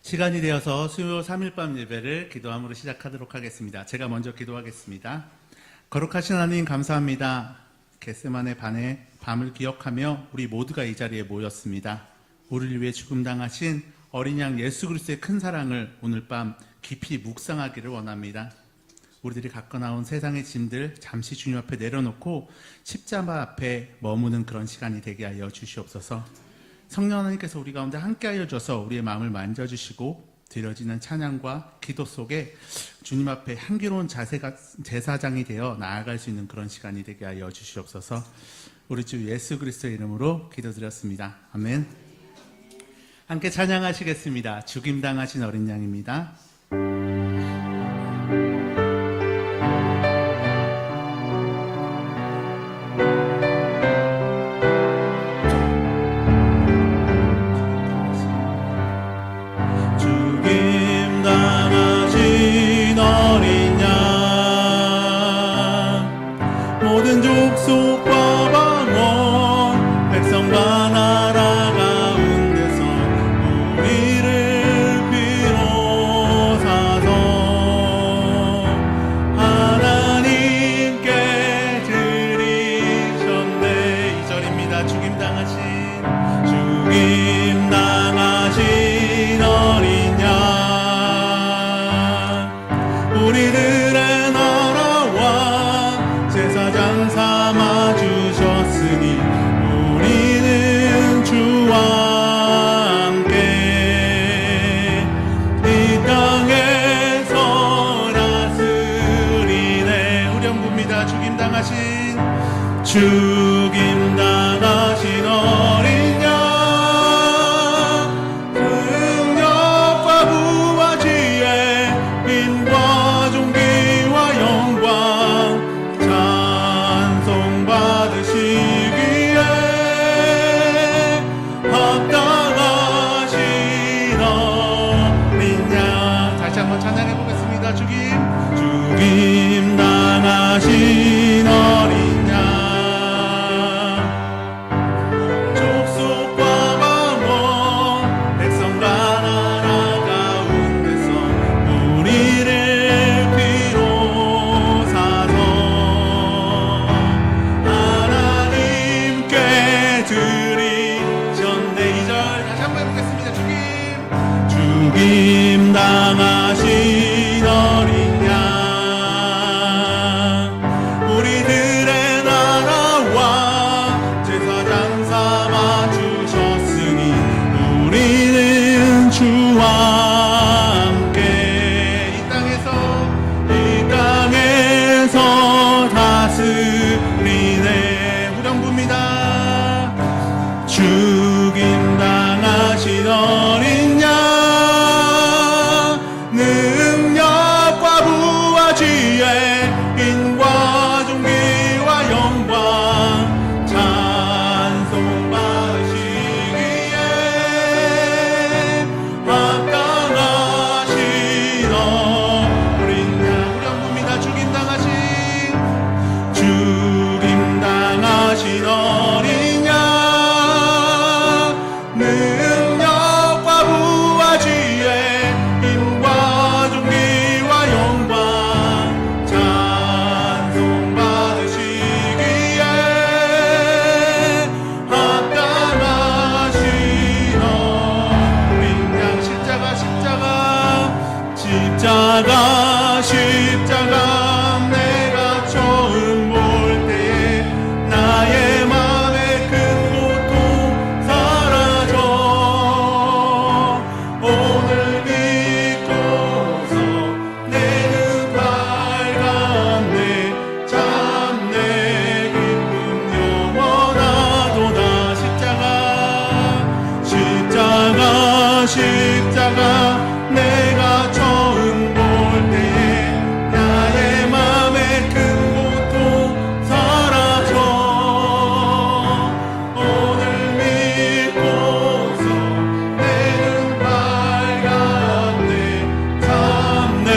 시간이 되어서 수요 3일밤 예배를 기도함으로 시작하도록 하겠습니다. 제가 먼저 기도하겠습니다. 거룩하신 하나님 감사합니다. 겟세마네 밤을 기억하며 우리 모두가 이 자리에 모였습니다. 우리를 위해 죽음당하신 어린 양 예수 그리스도의 큰 사랑을 오늘 밤 깊이 묵상하기를 원합니다. 우리들이 갖고 나온 세상의 짐들 잠시 주님 앞에 내려놓고 십자가 앞에 머무는 그런 시간이 되게 하여 주시옵소서. 성령 하나님께서 우리 가운데 함께하여 주셔서 우리의 마음을 만져주시고 드려지는 찬양과 기도 속에 주님 앞에 향기로운 제사장이 되어 나아갈 수 있는 그런 시간이 되게 하여 주시옵소서. 우리 주 예수 그리스도의 이름으로 기도드렸습니다. 아멘. 함께 찬양하시겠습니다. 죽임당하신 어린 양입니다. 모든 족속과 방언 백성과 나라 가운데서 우리를 비로소서 하나님께 드리셨네. 2절입니다. 죽임당하신 어린 양 우리들의 나라와 제사장 삼아주셨으니 우리는 주와 함께 이 땅에서 다스리네. 우령부입니다. 죽임당하신 어린 양 능력과 부와 지혜 힘과 존귀와 영광 받으시기에 합당하신 어린 양. 다시 한번 찬양해 보겠습니다. 죽임당하신 어린 양 족속과 방언 백성과 나라 가운데서 우리를 비로소서 드리셨네. 2절 다시 한번 해보겠습니다. 죽임당하신 어린 양 우리들의 나라와 제사장 삼아주셨으니 우리는 주와 함께 이 땅에서 다스리네. 후령부입니다. 죽임당하신 어린 양 능력과 부와 지혜 힘과 존귀와 영광 찬송 받으시기에 합당하신 어린 양. 후령부입니다. 죽임당하신 어린 양 능력과 부와 지혜 힘과 존귀와 영광 찬송 받으시기에 합당하신 어린 양. 십자가 내가 처음 볼 때에 나의 맘의 큰 고통 사라져 오늘 믿고서 내 눈 밝았네. 참 내 기쁨 영원하도다. 십자가 내가 처음 볼 때에 나의 맘의 큰 고통 사라져 오늘 믿고서 내 눈 밝았네. 참 내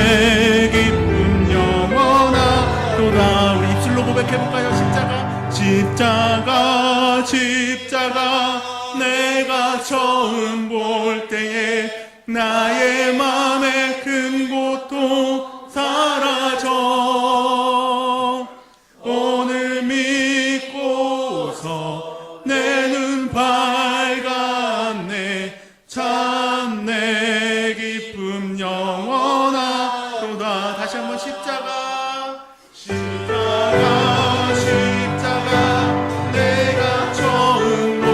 기쁨 영원하도다. 우리 입술로 고백해볼까요? 십자가 내가 처음 볼 때에 나의 비춰서 내 눈 밝았네. 참 내 기쁨 영원하도다. 다시 한번 십자가 십자가 내가 처음 볼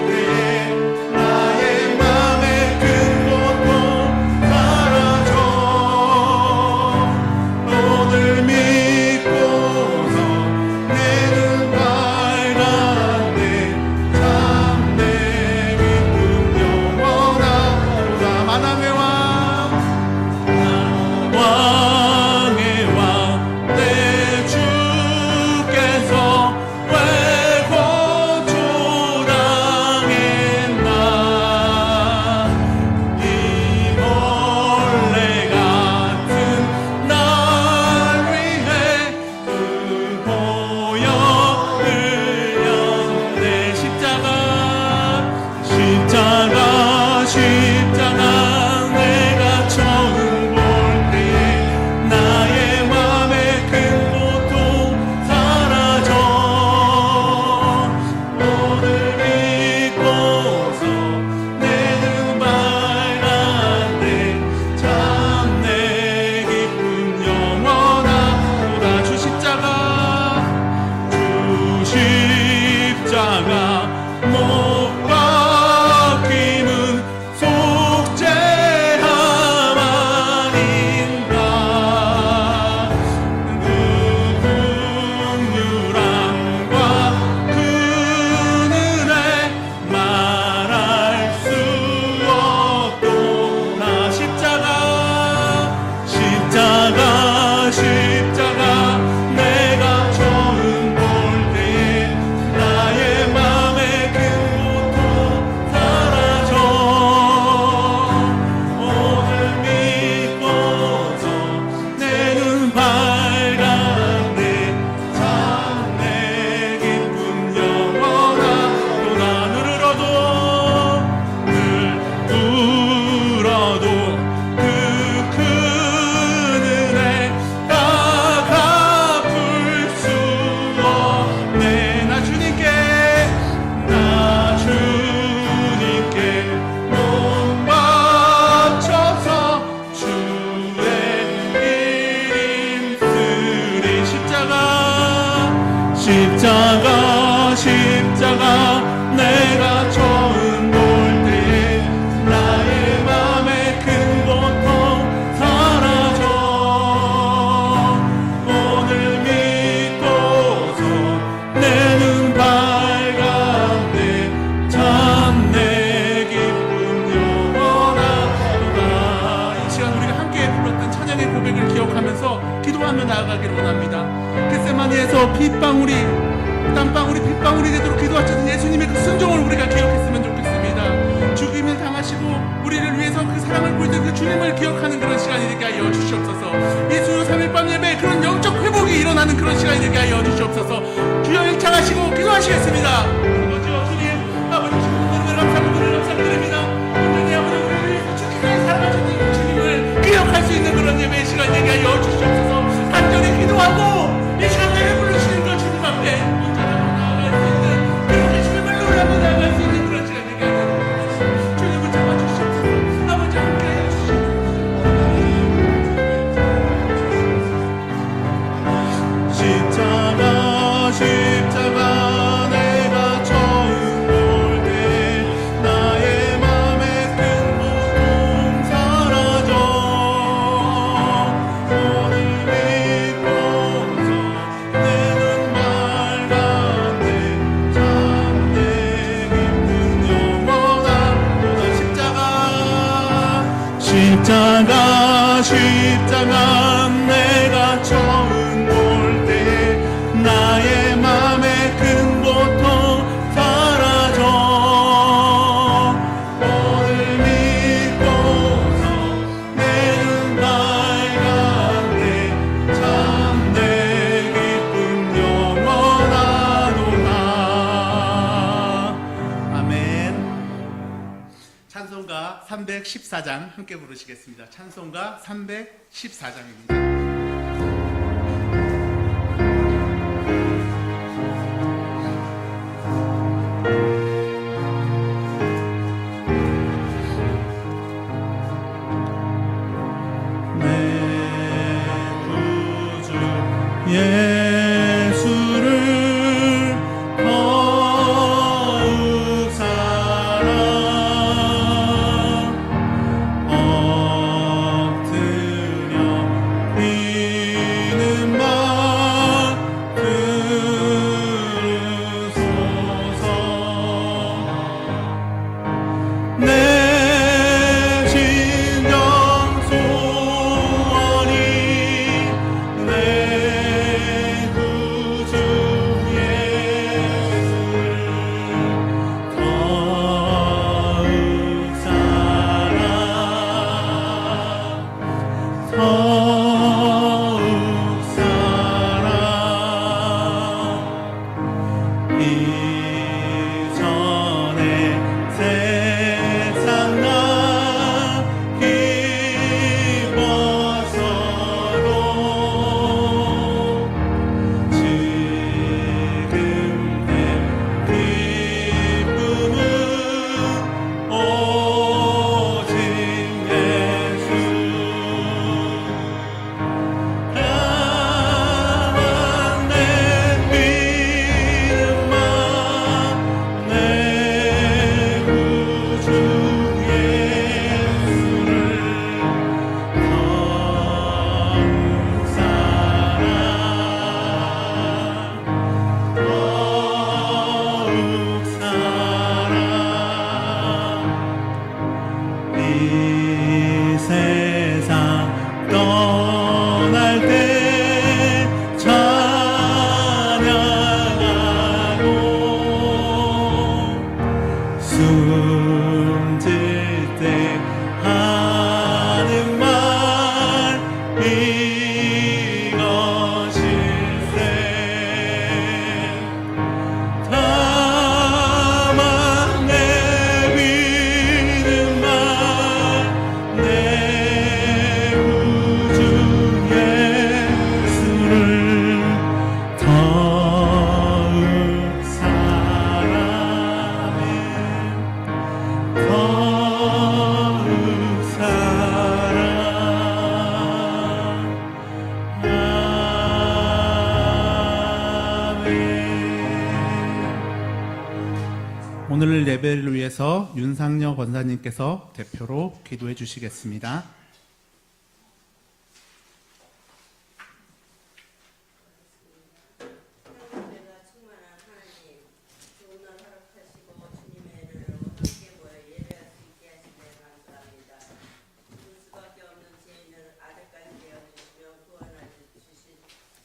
때에 나의 맘의 큰 고통 사라져. 너를 믿고서 내 눈 밝았네. 참 내 기쁨 영원하도다. 만남의 왕 왕의 왕 내 주께서 왜 고초당했나. 이 벌레 같은 날 위해 그 보혈 흘렸네. 십자가 내가 처음 볼 때에 나의 맘의 큰 고통 사라져. 너를 믿고서 내 눈 밝았네. 참 내 기쁨 영원하도다. 주 십자가 못 박힘은 속죄함 아닌가. 그 긍휼함과 그 은혜 말할 수 없도다. 십자가 내가 처음 볼 때에 나의 맘의 큰 고통 사라져. 오늘 믿고서 내 눈 밝았네. 참 내 기쁨 영원하도다. 늘 울어도 그 큰 은혜 다 갚을 수 없네. 나 주님께 몸 바쳐서 주의 일 힘쓰리. 십자가 내가 처음 볼 때에 나의 맘의 큰 고통 사라져. 오늘 믿고서 내 눈 밝았네. 참 내 기쁨 영원하도다. 이 시간 우리가 함께 불렀던 찬양의 고백을 기억하면서 기도하며 나아가기를 원합니다. 겟세마니에서 땀방울이 빗방울이 되도록 기도하셨던 예수님의 그 순종을 우리가 기억했으면 좋겠습니다. 죽임을 당하시고 우리를 위해서 그 사랑을 보여준 그 주님을 기억하는 그런 시간이 되게 하여 주시옵소서. 예수 3일밤 예배에 그런 영적 회복이 일어나는 그런 시간이 되게 하여 주시옵소서. 주여 일창하시고 기도하시겠습니다. 아버지여 주님, 아버지 주님을 감사드립니다. 오늘 아버지 우리를 위해서 죽기까지 살아가신 주님을 기억할 수 있는 그런 예배의 시간이 되게 하여 주시옵소서. 간절히 기도하고 이 시간에 부르시는 것 주님 앞에 나아갈 수 있는 그런 시간 되게 하여 주시옵소서. 주님을 잡아주시옵소서. 아버지 함께 해주시옵소서. 십자가 내가 처음 볼 때 나의 맘의 큰 고통 사라져. 오늘 믿고서 내 눈 밝았네. 참 내 기쁨 영원하도다. 십자가 내가 처음 볼 때 나의 맘의 큰 고통 사라져. 오늘 믿고서 내 눈 밝았네. 참 내 기쁨 영원하도다. 아멘. 찬송가 314장 함께 부르시겠습니다. 찬송가 314장입니다. 오늘 예배를 위해서 윤상녀 권사님께서 대표로 기도해 주시겠습니다. 내가 충만한 하나님, 좋은 날 허락하시고 주님의 은혜로 함께 모여 예배할 수 있게 하신 데 감사합니다. 죽을 수밖에 없는 죄인을 아들까지 되어주시며 구원하여 주신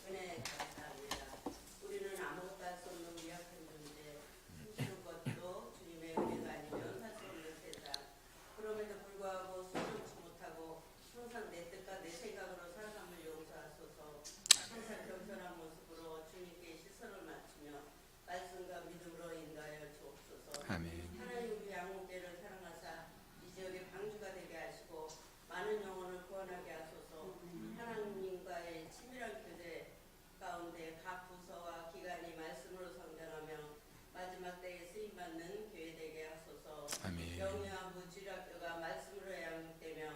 은혜에 감사합니다. 우리는 아무것도 할 수 없는 미약한 존재, 숨쉬는 것도 주님의 은혜가 아니면 할 수 없는 세상. 그럼에도 불구하고 숨쉬지 못하고 항상 내 뜻과 내 생각으로 살아감을 용서하소서. 항상 겸손한 모습으로 주님께 시선을 맞추며 말씀과 믿음으로 인도하여 주옵소서. 아멘. 하나님 우리 양육대를 사랑하사 이 지역의 방주가 되게 하시고 많은 영혼을 구원하게 하소서. 하나님과의 친밀한 교제 가운데 각 부서와 기관이 말씀으로 성장하며 마지막 때에 쓰임받는 교회 되게 하소서. 아멘. 영유아 무지학교가 말씀으로 양육되며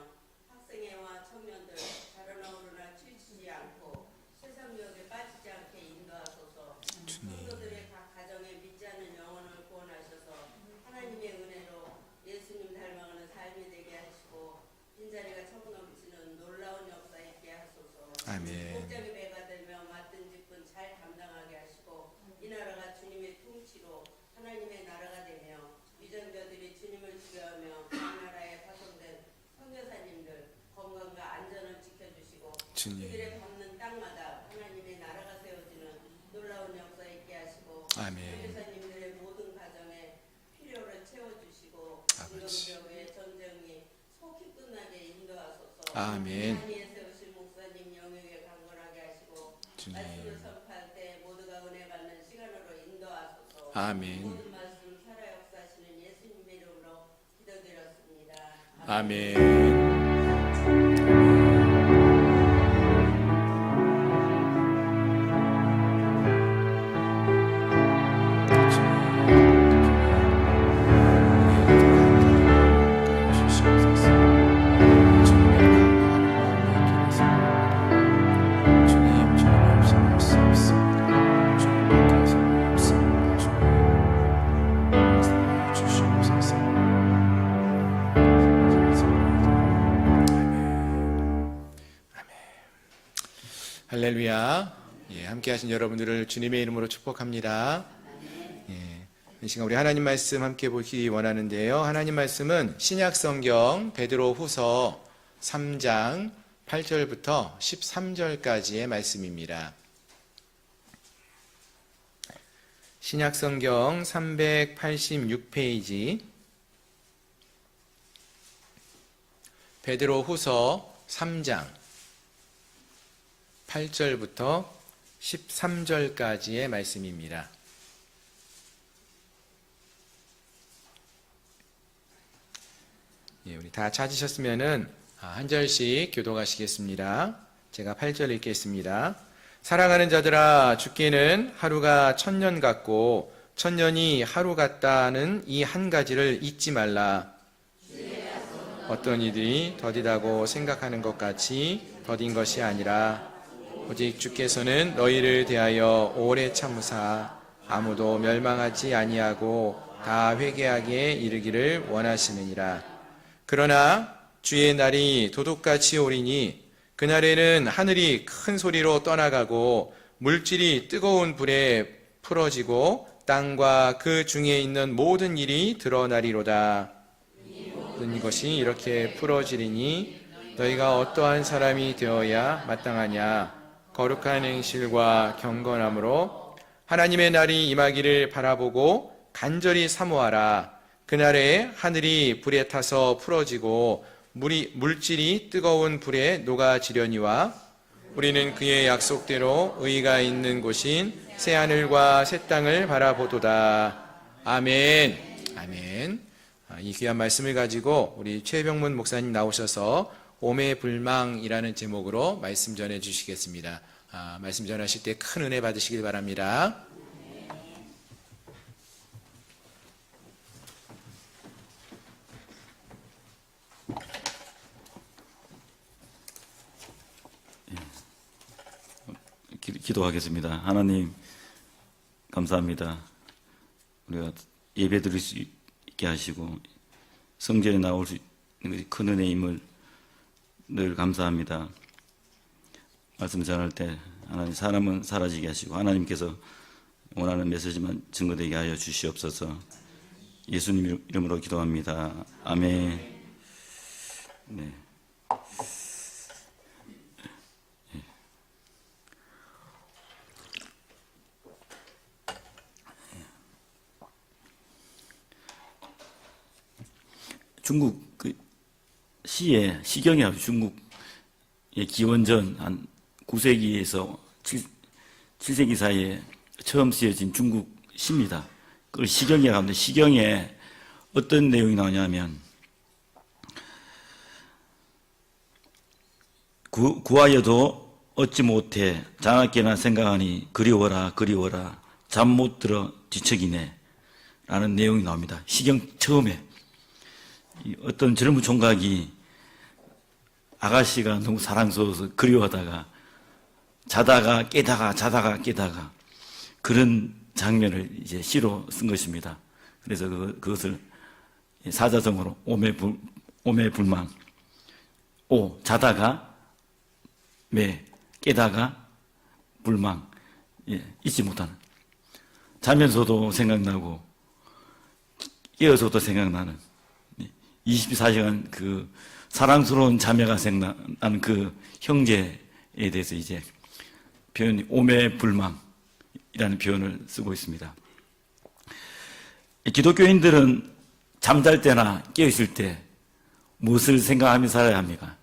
학생회와 청년들 자라나 오르나 치우치지 않고 세상 유혹에 빠지지 않게 인도하소서. 성도들의 각 가정에 믿지 않는 영혼을 구원하셔서 하나님의 은혜로 예수님 닮아가는 삶이 되게 하시고 빈자리가 청 넘치는 놀라운 역사 있게 하소서. 아멘. 목장의 배가 되며 맡은 직분 잘 감당하게 하시고 이 나라가 주님의 통치로 하나님의 나라가 되며 위정자들이 주님을 지켜하며 각 나라에 파송된 선교사님들 건강과 안전을 지켜주시고 주님. 그들의 밟는 땅마다 하나님의 나라가 세워지는 놀라운 역사 있게 하시고 아멘. 선교사님들의 모든 가정에 필요를 채워주시고 아버지. 인도지역의 전쟁이 속히 끝나게 인도하소서. 아멘. 하나님의 세우신 목사님 영역에 강건하게 하시고 주님. 말씀을 선포할 때 모두가 은혜 받는 시간으로 인도하소서. 아멘. 모든 말씀 살아 역사하시는 예수님의 이름으로 기도드렸습니다. 아멘. 할렐루야. 예, 함께 하신 여러분들을 주님의 이름으로 축복합니다. 예, 이 시간 우리 하나님 말씀 함께 보기 원하는데요. 하나님 말씀은 신약 성경 베드로 후서 3장 8절부터 13절까지의 말씀입니다. 신약 성경 386페이지 베드로 후서 3장 8절부터 13절까지의 말씀입니다. 예, 우리 다 찾으셨으면은 한 절씩 교독하시겠습니다. 제가 8절 읽겠습니다. 사랑하는 자들아, 죽기는 하루가 1000년 같고 1000년이 하루 같다는 이 한 가지를 잊지 말라. 어떤 이들이 더디다고 생각하는 것 같이 더딘 것이 아니라 오직 주께서는 너희를 대하여 오래 참으사 아무도 멸망하지 아니하고 다 회개하기에 이르기를 원하시느니라. 그러나 주의 날이 도둑같이 오리니 그날에는 하늘이 큰 소리로 떠나가고 물질이 뜨거운 불에 풀어지고 땅과 그 중에 있는 모든 일이 드러나리로다. 모든 것이 이렇게 풀어지리니 너희가 어떠한 사람이 되어야 마땅하냐. 거룩한 행실과 경건함으로 하나님의 날이 임하기를 바라보고 간절히 사모하라. 그날에 하늘이 불에 타서 풀어지고 물질이 뜨거운 불에 녹아지려니와 우리는 그의 약속대로 의가 있는 곳인 새하늘과 새 땅을 바라보도다. 아멘. 아멘. 이 귀한 말씀을 가지고 우리 최병문 목사님 나오셔서 오매불망이라는 제목으로 말씀 전해 주시겠습니다. 말씀 전하실 때 큰 은혜 받으시길 바랍니다. 기도하겠습니다. 하나님 감사합니다. 우리가 예배 드릴 수 있게 하시고 성전에 나올 수 있는 것이 큰 은혜임을 늘 감사합니다. 말씀 전할 때 하나님 사람은 사라지게 하시고 하나님께서 원하는 메시지만 증거되게 하여 주시옵소서. 예수님 이름으로 기도합니다. 아멘. 네. 중국 그 시에 시경이 아주 중국의 기원전 한 9세기에서 7세기 사이에 처음 쓰여진 중국 시입니다. 그걸 시경이라고 하는데 시경에 어떤 내용이 나오냐면 구하여도 얻지 못해 자나깨나 생각하니 그리워라 그리워라 잠 못 들어 뒤척이네 라는 내용이 나옵니다. 시경 처음에 어떤 젊은 총각이 아가씨가 너무 사랑스러워서 그리워하다가 자다가 깨다가 자다가 깨다가 그런 장면을 이제 시로 쓴 것입니다. 그래서 그것을 사자성어로 오매불망 오 자다가 매 깨다가 불망 잊지 못하는 자면서도 생각나고 깨어서도 생각나는 24시간 그 사랑스러운 자매가 생각나는 그 형제에 대해서 이제 표현이 오매불망이라는 표현을 쓰고 있습니다. 기독교인들은 잠잘 때나 깨어있을 때 무엇을 생각하며 살아야 합니까?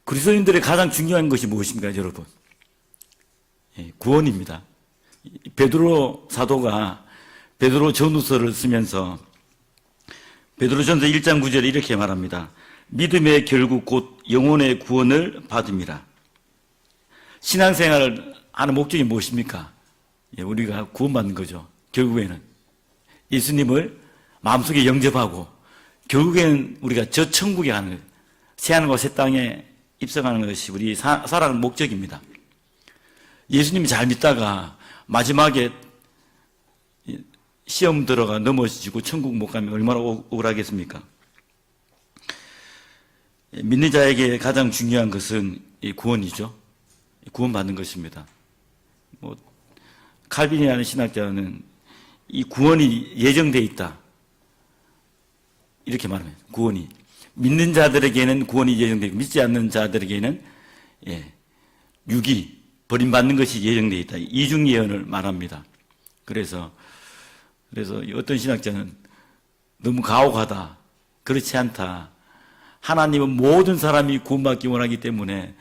그리스도인들의 가장 중요한 것이 무엇입니까, 여러분? 구원입니다. 베드로 사도가 베드로 전후서를 쓰면서 베드로전서 1장 9절에 이렇게 말합니다. 믿음의 결국 곧 영혼의 구원을 받음이라. 신앙생활을 하는 목적이 무엇입니까? 우리가 구원받는 거죠. 결국에는 예수님을 마음속에 영접하고 결국에는 우리가 저 천국에 가는 거예요. 새하늘과 새 땅에 입성하는 것이 우리 살아가는 목적입니다. 예수님이 잘 믿다가 마지막에 시험 들어가 넘어지고 천국 못 가면 얼마나 억울하겠습니까? 믿는 자에게 가장 중요한 것은 이 구원이죠. 구원받는 것입니다. 칼빈이라는 신학자는 이 구원이 예정되어 있다. 이렇게 말합니다. 구원이. 믿는 자들에게는 구원이 예정되어 있고 믿지 않는 자들에게는 유기, 버림받는 것이 예정되어 있다. 이중 예언을 말합니다. 그래서 어떤 신학자는 너무 가혹하다. 그렇지 않다. 하나님은 모든 사람이 구원받기 원하기 때문에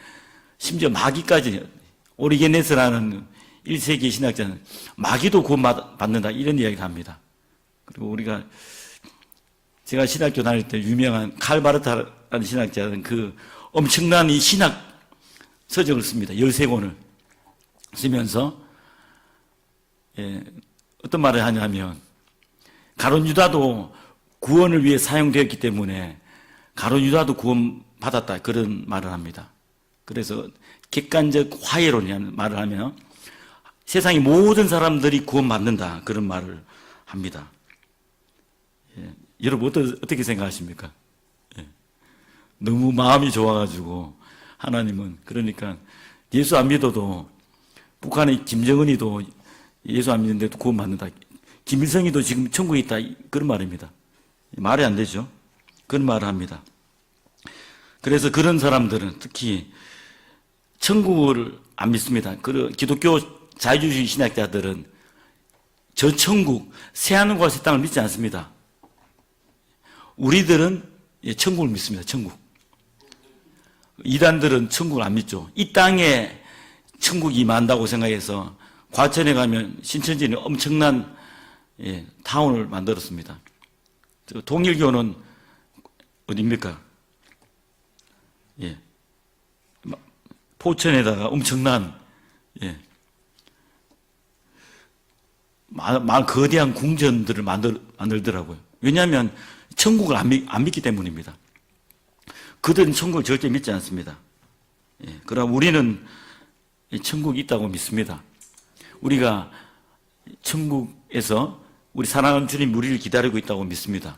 심지어 마귀까지 오리게네스라는 1세기 신학자는 마귀도 구원받는다. 이런 이야기를 합니다. 그리고 제가 신학교 다닐 때 유명한 칼바르타라는 신학자는 그 엄청난 이 신학 서적을 씁니다. 13권을 쓰면서 어떤 말을 하냐면 가룟 유다도 구원을 위해 사용되었기 때문에 가룟 유다도 구원받았다. 그런 말을 합니다. 그래서 객관적 화해론이라는 말을 하면 세상의 모든 사람들이 구원받는다. 그런 말을 합니다. 여러분 어떻게 생각하십니까? 너무 마음이 좋아가지고 하나님은 그러니까 예수 안 믿어도 북한의 김정은이도 예수 안 믿는데도 구원받는다. 김일성이도 지금 천국에 있다. 그런 말입니다. 말이 안 되죠. 그런 말을 합니다. 그래서 그런 사람들은 특히 천국을 안 믿습니다. 기독교 자유주의 신학자들은 저 천국, 새하늘과 새 땅을 믿지 않습니다. 우리들은 천국을 믿습니다. 천국. 이단들은 천국을 안 믿죠. 이 땅에 천국이 임한다고 생각해서 과천에 가면 신천지는 엄청난 타운을 만들었습니다. 통일교는 어디입니까? 포천에다가 엄청난 거대한 궁전들을 만들더라고요. 왜냐하면 천국을 안 믿기 때문입니다. 그들은 천국을 절대 믿지 않습니다. 그럼 우리는 천국이 있다고 믿습니다. 우리가 천국에서 우리 사랑하는 주님 우리를 기다리고 있다고 믿습니다.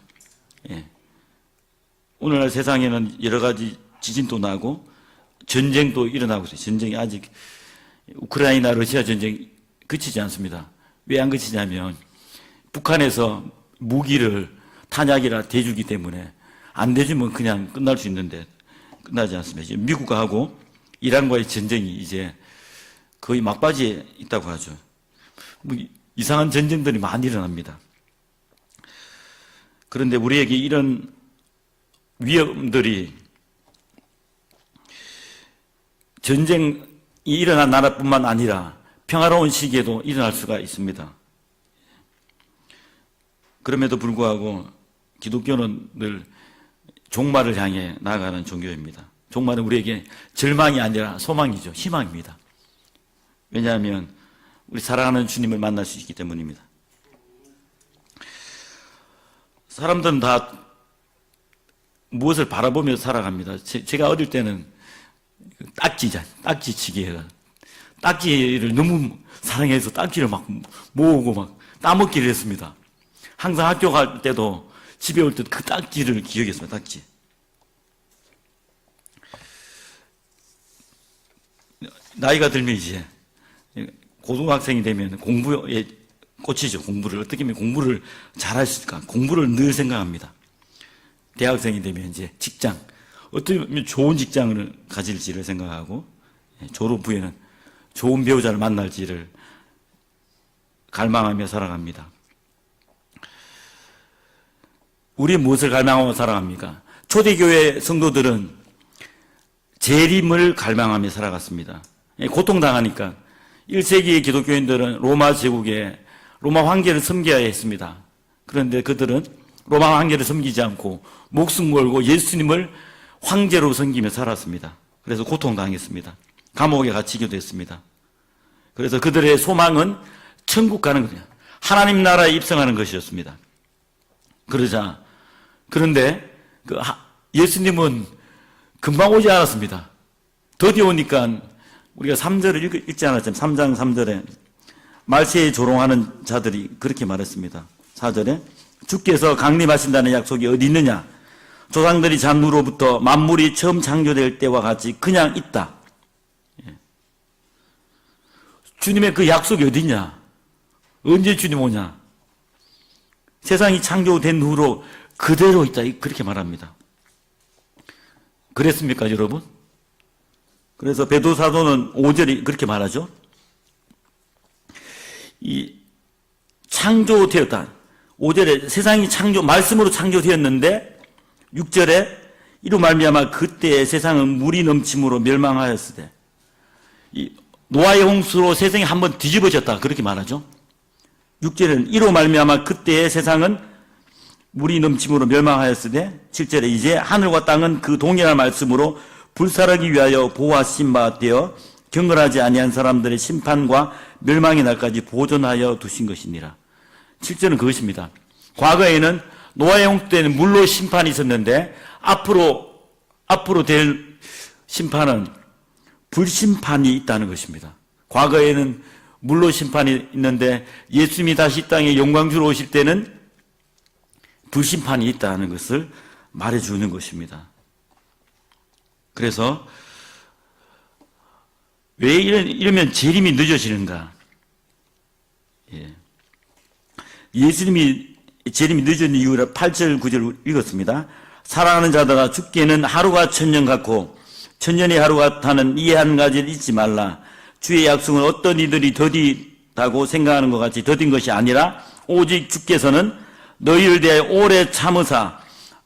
예. 오늘날 세상에는 여러 가지 지진도 나고 전쟁도 일어나고 있어요. 전쟁이 아직 우크라이나 러시아 전쟁이 그치지 않습니다. 왜 안 그치냐면 북한에서 무기를 탄약이라 대주기 때문에 안 대주면 그냥 끝날 수 있는데 끝나지 않습니다. 이제 미국하고 이란과의 전쟁이 이제 거의 막바지에 있다고 하죠. 뭐 이상한 전쟁들이 많이 일어납니다. 그런데 우리에게 이런 위험들이 전쟁이 일어난 나라뿐만 아니라 평화로운 시기에도 일어날 수가 있습니다. 그럼에도 불구하고 기독교는 늘 종말을 향해 나아가는 종교입니다. 종말은 우리에게 절망이 아니라 소망이죠. 희망입니다. 왜냐하면 우리 사랑하는 주님을 만날 수 있기 때문입니다. 사람들은 다 무엇을 바라보며 살아갑니다. 제가 어릴 때는 딱지치기해가 딱지를 너무 사랑해서 딱지를 막 모으고 막 따먹기를 했습니다. 항상 학교 갈 때도 집에 올 때도 그 딱지를 기억했습니다. 딱지. 나이가 들면 이제 고등학생이 되면 공부에 꽂히죠. 공부를 어떻게 하면 공부를 잘할 수 있을까? 공부를 늘 생각합니다. 대학생이 되면 이제 직장, 어떻게 하면 좋은 직장을 가질지를 생각하고, 졸업 후에는 좋은 배우자를 만날지를 갈망하며 살아갑니다. 우리 무엇을 갈망하며 살아갑니까? 초대교회 성도들은 재림을 갈망하며 살아갔습니다. 고통당하니까 1세기의 기독교인들은 로마 제국에 로마 황제를 섬겨야 했습니다. 그런데 그들은 로마 황제를 섬기지 않고 목숨 걸고 예수님을 황제로 섬기며 살았습니다. 그래서 고통당했습니다. 감옥에 갇히기도 했습니다. 그래서 그들의 소망은 천국 가는 거예요. 하나님 나라에 입성하는 것이었습니다. 그런데 예수님은 금방 오지 않았습니다. 더디 오니까 우리가 3절을 읽지 않았잖아요. 3장 3절에 말세에 조롱하는 자들이 그렇게 말했습니다. 4절에 주께서 강림하신다는 약속이 어디 있느냐? 조상들이 잔누로부터 만물이 처음 창조될 때와 같이 그냥 있다. 주님의 그 약속이 어디 있냐? 언제 주님 오냐? 세상이 창조된 후로 그대로 있다. 그렇게 말합니다. 그랬습니까, 여러분? 그래서 베드로 사도는 5절이 그렇게 말하죠. 이 창조되었다. 5절에 세상이 말씀으로 창조되었는데 6절에 이로 말미암아 그때의 세상은 물이 넘침으로 멸망하였으되 이 노아의 홍수로 세상이 한번 뒤집어졌다. 그렇게 말하죠. 6절에는 이로 말미암아 그때의 세상은 물이 넘침으로 멸망하였으되 7절에 이제 하늘과 땅은 그 동일한 말씀으로 불살하기 위하여 보호하신 바 되어 경건하지 아니한 사람들의 심판과 멸망의 날까지 보존하여 두신 것이니라. 7절은 그것입니다. 과거에는 노아의 홍수 때는 물로 심판이 있었는데 앞으로 될 심판은 불심판이 있다는 것입니다. 과거에는 물로 심판이 있는데 예수님이 다시 이 땅에 영광주로 오실 때는 불심판이 있다는 것을 말해주는 것입니다. 그래서 왜 이러면 재림이 늦어지는가? 예수님이 재림이 늦어진 이유를 8절 9절 읽었습니다. 사랑하는 자들아 죽게는 하루가 천년 같고 천년이 하루 같다는 이 한 가지를 잊지 말라. 주의 약속은 어떤 이들이 더디다고 생각하는 것 같이 더딘 것이 아니라 오직 주께서는 너희를 대하여 오래 참으사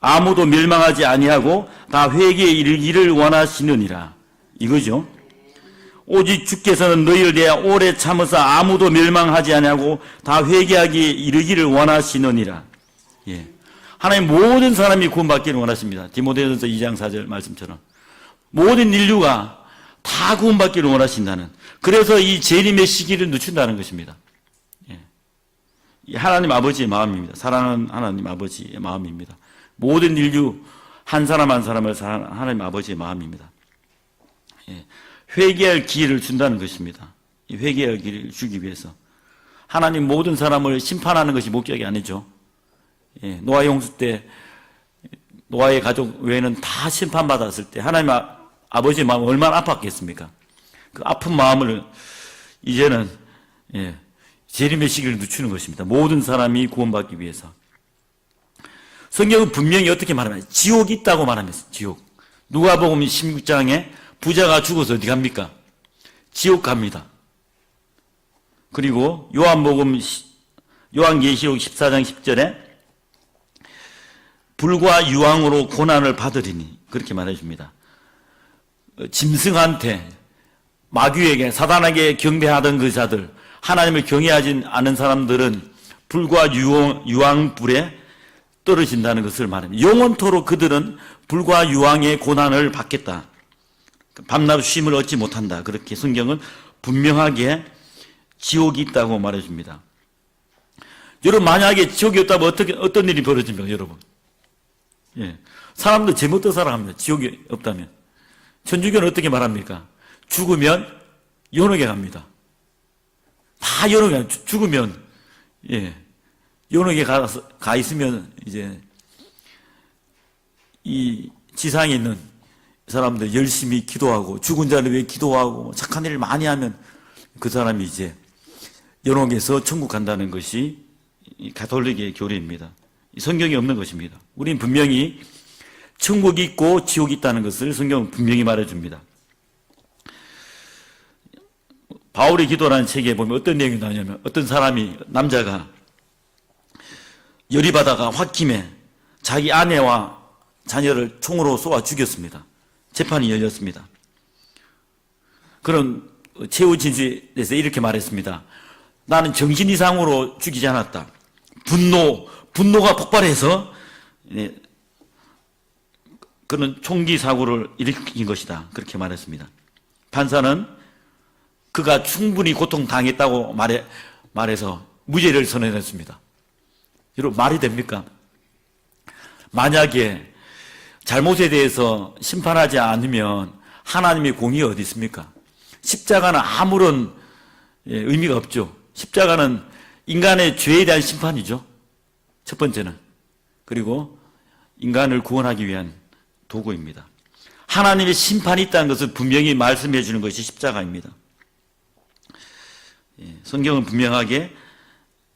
아무도 멸망하지 아니하고 다 회개에 이르기를 원하시느니라. 이거죠. 오직 주께서는 너희를 대하여 오래 참으사 아무도 멸망하지 아니하고 다 회개하기에 이르기를 원하시느니라. 하나님 모든 사람이 구원받기를 원하십니다. 디모데전서 2장 4절 말씀처럼 모든 인류가 다 구원받기를 원하신다는, 그래서 이 재림의 시기를 늦춘다는 것입니다. 하나님 아버지의 마음입니다. 사랑하는 하나님 아버지의 마음입니다. 모든 인류 한 사람 한 사람을 사랑하는 하나님 아버지의 마음입니다. 회개할 기회를 준다는 것입니다. 이 회개할 기회를 주기 위해서 하나님 모든 사람을 심판하는 것이 목적이 아니죠. 예, 노아 홍수 때 노아의 가족 외에는 다 심판받았을 때 하나님 아버지의 마음은 얼마나 아팠겠습니까? 그 아픈 마음을 이제는 재림의 시기를 늦추는 것입니다. 모든 사람이 구원받기 위해서. 성경은 분명히 어떻게 말하면 지옥이 있다고 말하면서 지옥. 누가복음 16장에 부자가 죽어서 어디 갑니까? 지옥 갑니다. 그리고 요한계시록 14장 10절에 불과 유황으로 고난을 받으리니 그렇게 말해줍니다. 짐승한테 마귀에게 사단에게 경배하던 그 자들 하나님을 경외하지 않은 사람들은 불과 유황불에 떨어진다는 것을 말합니다. 영원토록 그들은 불과 유황의 고난을 받겠다. 밤낮 쉼을 얻지 못한다. 그렇게 성경은 분명하게 지옥이 있다고 말해줍니다. 여러분 만약에 지옥이 없다면 어떤 일이 벌어집니까 여러분? 예. 사람들 제멋대로 살아갑니다. 지옥이 없다면. 천주교는 어떻게 말합니까? 죽으면 연옥에 갑니다. 다 연옥에 죽으면 연옥에 가 있으면 이제 이 지상에 있는 사람들 열심히 기도하고 죽은 자를 위해 기도하고 착한 일을 많이 하면 그 사람이 이제 연옥에서 천국 간다는 것이 가톨릭의 교리입니다. 성경이 없는 것입니다. 우리는 분명히 천국이 있고 지옥이 있다는 것을 성경은 분명히 말해줍니다. 바울의 기도라는 책에 보면 어떤 내용이 나오냐면 어떤 사람이 남자가 열이 받아가 홧김에 자기 아내와 자녀를 총으로 쏘아 죽였습니다. 재판이 열렸습니다. 그런 최후 진술에서 이렇게 말했습니다. 나는 정신 이상으로 죽이지 않았다. 분노가 폭발해서 그런 총기 사고를 일으킨 것이다. 그렇게 말했습니다. 판사는 그가 충분히 고통당했다고 말해서 무죄를 선언했습니다. 여러분 말이 됩니까? 만약에 잘못에 대해서 심판하지 않으면 하나님의 공의가 어디 있습니까? 십자가는 아무런 의미가 없죠. 십자가는 인간의 죄에 대한 심판이죠. 첫 번째는. 그리고 인간을 구원하기 위한 도구입니다. 하나님의 심판이 있다는 것을 분명히 말씀해 주는 것이 십자가입니다. 성경은 분명하게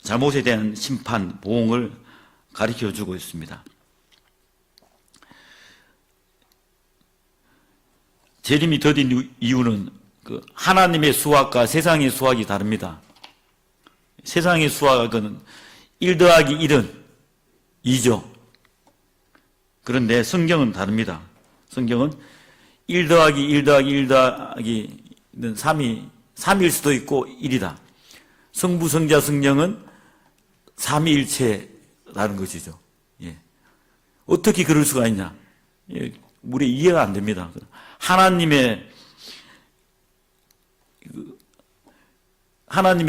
잘못에 대한 심판, 보응을 가르쳐 주고 있습니다. 재림이 더딘 이유는 하나님의 수학과 세상의 수학이 다릅니다. 세상의 수학은 1 더하기 1은 2죠. 그런데 성경은 다릅니다. 성경은 1 더하기 1 더하기 1 더하기는 3일 수도 있고 1이다. 성부, 성자, 성령은 삼위일체라는 것이죠. 예. 어떻게 그럴 수가 있냐? 예. 우리 이해가 안 됩니다. 하나님의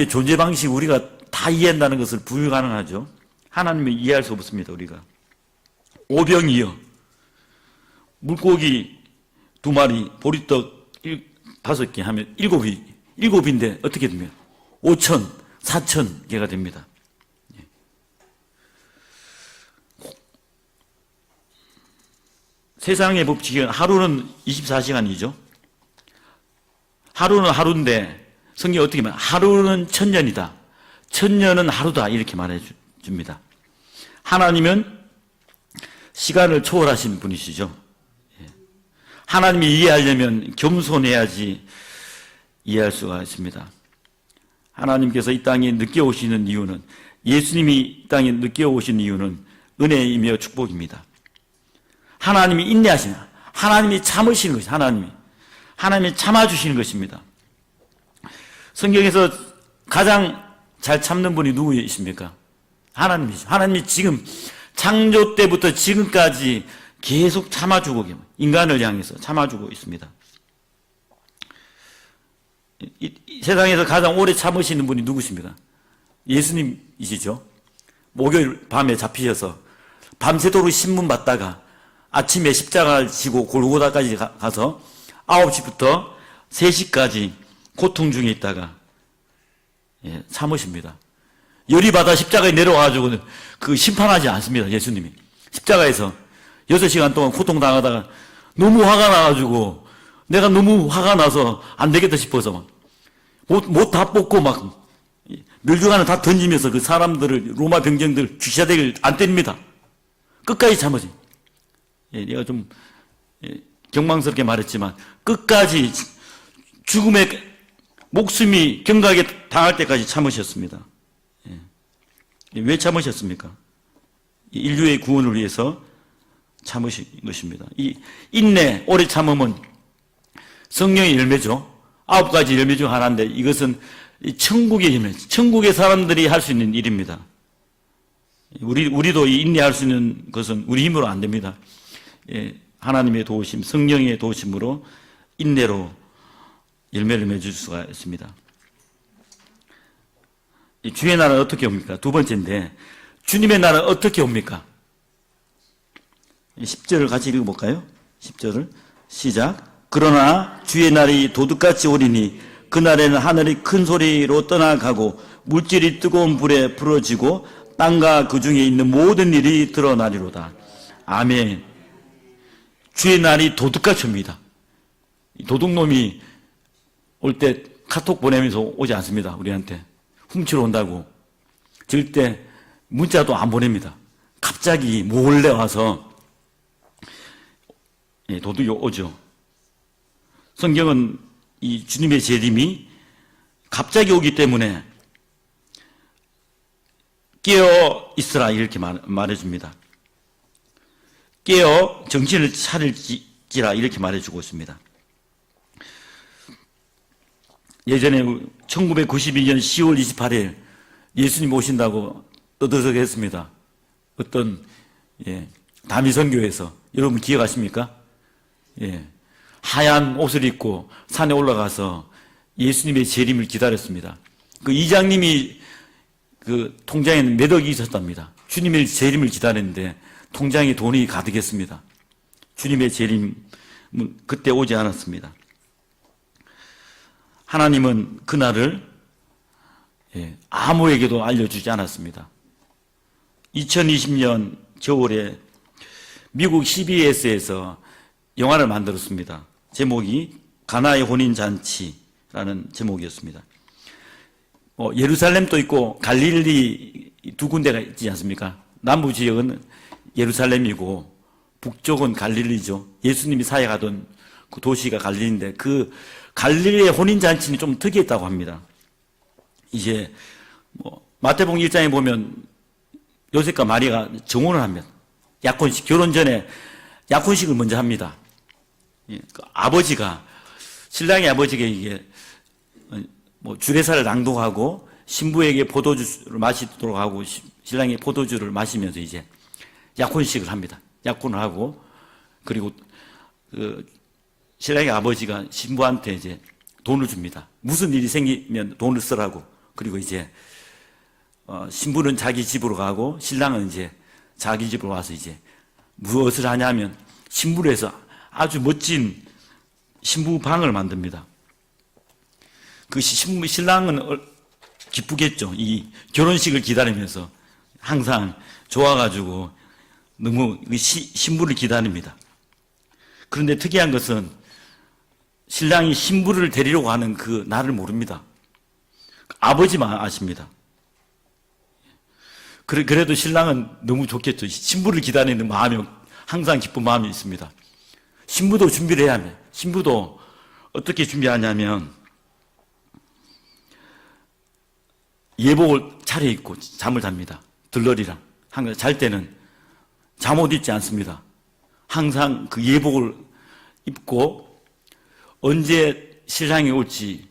존재 방식 우리가 다 이해한다는 것을 불가능하죠. 하나님을 이해할 수 없습니다. 우리가 오병이어 물고기 2마리 보리떡 5개 하면 7인데 어떻게 되면 5천 4천 개가 됩니다. 세상의 법칙은 하루는 24시간이죠. 하루는 하루인데 성경이 어떻게 말해요? 하루는 1000년이다. 1000년은 하루다. 이렇게 말해줍니다. 하나님은 시간을 초월하신 분이시죠. 하나님이 이해하려면 겸손해야지 이해할 수가 있습니다. 하나님께서 이 땅에 늦게 오시는 이유는 예수님이 이 땅에 늦게 오신 이유는 은혜이며 축복입니다. 하나님이 인내하시나 하나님이 참으시는 것이 하나님이 참아주시는 것입니다. 성경에서 가장 잘 참는 분이 누구이십니까? 하나님이죠. 하나님이 지금 창조 때부터 지금까지 계속 참아주고 인간을 향해서 참아주고 있습니다. 이 세상에서 가장 오래 참으시는 분이 누구십니까? 예수님이시죠. 목요일 밤에 잡히셔서 밤새도록 신문 받다가 아침에 십자가를 지고 골고다까지 가서 9시부터 3시까지 고통 중에 있다가 참으십니다. 열이 받아 십자가에 내려와가지고 그 심판하지 않습니다. 예수님이. 십자가에서 6시간 동안 고통당하다가 너무 화가 나가지고 내가 너무 화가 나서 안 되겠다 싶어서 막 못 다 뽑고 막 멸종하는 다 던지면서 그 사람들을 로마 병정들 귀샤대기를 안 때립니다. 끝까지 참으지. 내가 좀 경망스럽게 말했지만 끝까지 죽음의 목숨이 경각에 당할 때까지 참으셨습니다. 왜 참으셨습니까? 인류의 구원을 위해서 참으신 것입니다. 이 인내, 오래 참음은 성령의 열매죠. 9가지 열매 중 하나인데 이것은 천국의 열매, 천국의 사람들이 할 수 있는 일입니다. 우리도 인내할 수 있는 것은 우리 힘으로 안 됩니다. 하나님의 도우심, 성령의 도우심으로 인내로 열매를 맺을 수가 있습니다. 주의 나라는 어떻게 옵니까? 두 번째인데 주님의 나라는 어떻게 옵니까? 10절을 같이 읽어볼까요? 10절을 시작. 그러나 주의 날이 도둑같이 오리니 그날에는 하늘이 큰 소리로 떠나가고 물질이 뜨거운 불에 불어지고 땅과 그 중에 있는 모든 일이 드러나리로다. 아멘. 주의 날이 도둑같이 옵니다. 도둑놈이 올 때 카톡 보내면서 오지 않습니다. 우리한테 훔치러 온다고. 절대 문자도 안 보냅니다. 갑자기 몰래 와서 도둑이 오죠. 성경은 이 주님의 재림이 갑자기 오기 때문에 깨어 있으라 이렇게 말해줍니다. 깨어 정신을 차릴지라 이렇게 말해주고 있습니다. 예전에 1992년 10월 28일 예수님 오신다고 떠들썩했습니다. 어떤 다미선교에서 여러분 기억하십니까? 하얀 옷을 입고 산에 올라가서 예수님의 재림을 기다렸습니다. 그 이장님이 그 통장에 몇 억이 있었답니다. 주님의 재림을 기다렸는데 통장에 돈이 가득했습니다. 주님의 재림은 그때 오지 않았습니다. 하나님은 그날을 아무에게도 알려주지 않았습니다. 2020년 겨울에 미국 CBS에서 영화를 만들었습니다. 제목이 가나의 혼인잔치라는 제목이었습니다. 예루살렘도 있고 갈릴리 두 군데가 있지 않습니까? 남부 지역은 예루살렘이고 북쪽은 갈릴리죠. 예수님이 사역하던 그 도시가 갈릴리인데 그 갈릴리의 혼인잔치는 좀 특이했다고 합니다. 이제 마태복음 1장에 보면 요셉과 마리아가 정혼을 합니다. 약혼식, 결혼 전에 약혼식을 먼저 합니다. 그 아버지가, 신랑의 아버지가 이게 주례사를 낭독하고 신부에게 포도주를 마시도록 하고 신랑이 포도주를 마시면서 이제 약혼식을 합니다. 약혼을 하고 그리고 그 신랑의 아버지가 신부한테 이제 돈을 줍니다. 무슨 일이 생기면 돈을 쓰라고. 그리고 이제 신부는 자기 집으로 가고 신랑은 이제 자기 집으로 와서 이제 무엇을 하냐면 신부를 해서 아주 멋진 신부 방을 만듭니다. 그 신랑은 기쁘겠죠. 이 결혼식을 기다리면서 항상 좋아가지고 너무 신부를 기다립니다. 그런데 특이한 것은 신랑이 신부를 데리려고 하는 그 날을 모릅니다. 아버지만 아십니다. 그래도 신랑은 너무 좋겠죠. 신부를 기다리는 마음이 항상 기쁜 마음이 있습니다. 신부도 준비를 해야 합니다. 신부도 어떻게 준비하냐면 예복을 차려입고 잠을 잡니다. 들러리랑. 항상 잘 때는 잠옷 입지 않습니다. 항상 그 예복을 입고 언제 신랑이 올지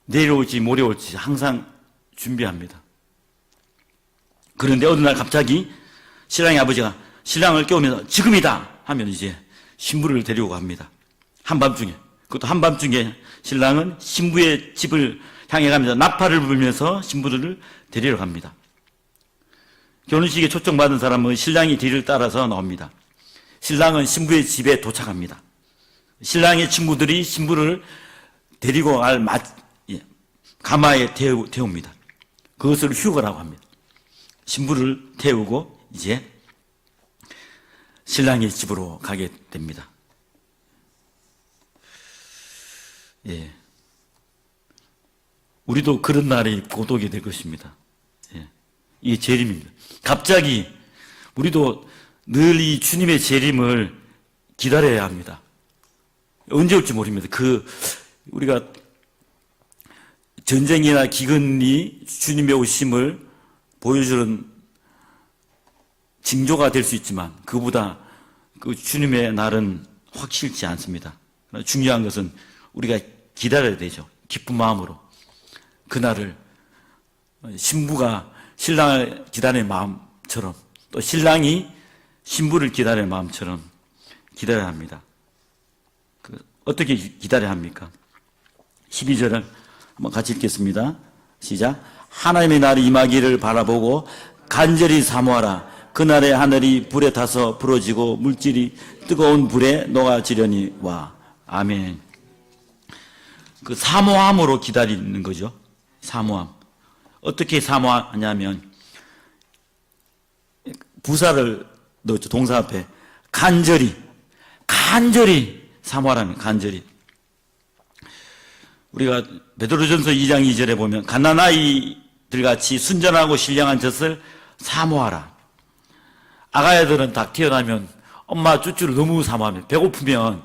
내일 올지 모레 올지 항상 준비합니다. 그런데 어느 날 갑자기 신랑의 아버지가 신랑을 깨우면서 지금이다 하면 이제 신부를 데리고 갑니다. 한밤중에. 그것도 한밤중에 신랑은 신부의 집을 향해 가면서 나팔을 불면서 신부들을 데리러 갑니다. 결혼식에 초청받은 사람은 신랑이 뒤를 따라서 나옵니다. 신랑은 신부의 집에 도착합니다. 신랑의 친구들이 신부를 데리고 갈 가마에 태웁니다. 그것을 휴거라고 합니다. 신부를 태우고 이제 신랑의 집으로 가게 됩니다. 예. 우리도 그런 날이 곧 오게 될 것입니다. 예. 이게 재림입니다. 갑자기 우리도 늘 이 주님의 재림을 기다려야 합니다. 언제 올지 모릅니다. 우리가 전쟁이나 기근이 주님의 오심을 보여주는 징조가 될 수 있지만 그보다 그 주님의 날은 확실치 않습니다. 중요한 것은 우리가 기다려야 되죠. 기쁜 마음으로. 그날을 신부가 신랑을 기다리는 마음처럼 또 신랑이 신부를 기다리는 마음처럼 기다려야 합니다. 어떻게 기다려야 합니까? 12절을 한번 같이 읽겠습니다. 시작. 하나님의 날이 임하기를 바라보고 간절히 사모하라. 그날에 하늘이 불에 타서 부러지고 물질이 뜨거운 불에 녹아지려니 와. 아멘. 그 사모함으로 기다리는 거죠. 사모함. 어떻게 사모하냐면 부사를 넣었죠. 동사 앞에 간절히 사모하라면 간절히. 우리가 베드로전서 2장 2절에 보면 갓난아이들 같이 순전하고 신령한 젖을 사모하라. 아가야들은 딱 태어나면 엄마 쭈쭈를 너무 사모하면 배고프면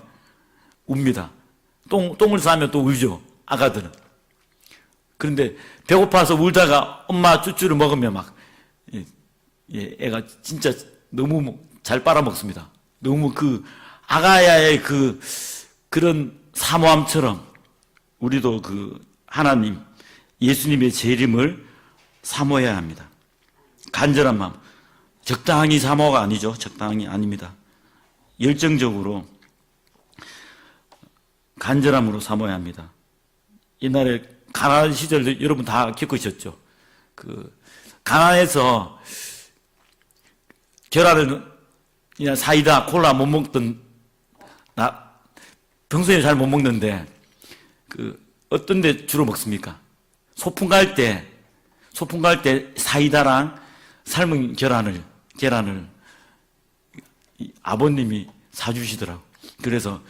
웁니다. 똥을 싸면 또 울죠. 아가들은. 그런데 배고파서 울다가 엄마 쭈쭈를 먹으면 막 애가 진짜 너무 잘 빨아먹습니다. 너무 아가야의 그런 사모함처럼 우리도 하나님 예수님의 재림을 사모해야 합니다. 간절한 마음. 적당히 사모가 아니죠. 적당히 아닙니다. 열정적으로 간절함으로 사모해야 합니다. 옛날에 가나안 시절도 여러분 다 겪으셨죠. 가나안에서 계란을 사이다, 콜라 못 먹던 평소에 잘 못 먹는데 어떤 데 주로 먹습니까? 소풍 갈 때 사이다랑 삶은 계란을 아버님이 사주시더라고. 그래서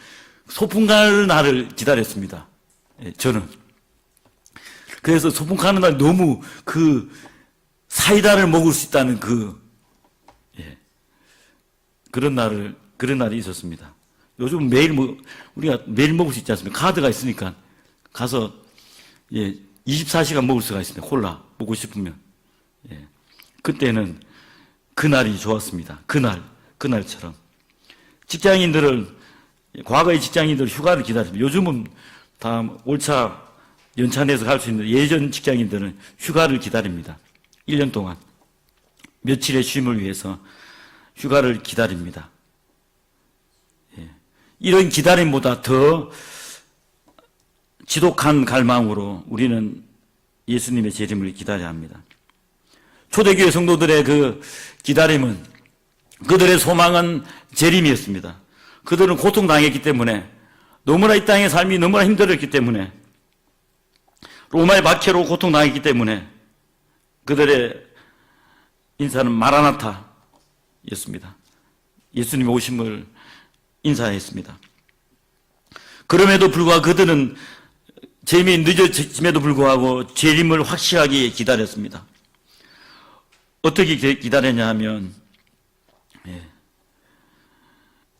소풍 갈 날을 기다렸습니다. 저는. 그래서 소풍 가는 날 너무 사이다를 먹을 수 있다는 그런 날이 있었습니다. 요즘 우리가 매일 먹을 수 있지 않습니까? 카드가 있으니까 가서 24시간 먹을 수가 있습니다. 콜라 먹고 싶으면. 그때는 그날이 좋았습니다. 그날처럼. 과거의 직장인들은 휴가를 기다립니다. 요즘은 다 올차 연차 내서 갈 수 있는데 예전 직장인들은 휴가를 기다립니다. 1년 동안. 며칠의 쉼을 위해서 휴가를 기다립니다. 이런 기다림보다 더 지독한 갈망으로 우리는 예수님의 재림을 기다려야 합니다. 초대교회 성도들의 기다림은 그들의 소망은 재림이었습니다. 그들은 고통당했기 때문에 너무나 이 땅의 삶이 너무나 힘들었기 때문에 로마의 박해로 고통당했기 때문에 그들의 인사는 마라나타였습니다. 예수님의 오심을 인사했습니다. 그럼에도 불구하고 그들은 재림이 늦어짐에도 불구하고 재림을 확실하게 기다렸습니다. 어떻게 기다렸냐 하면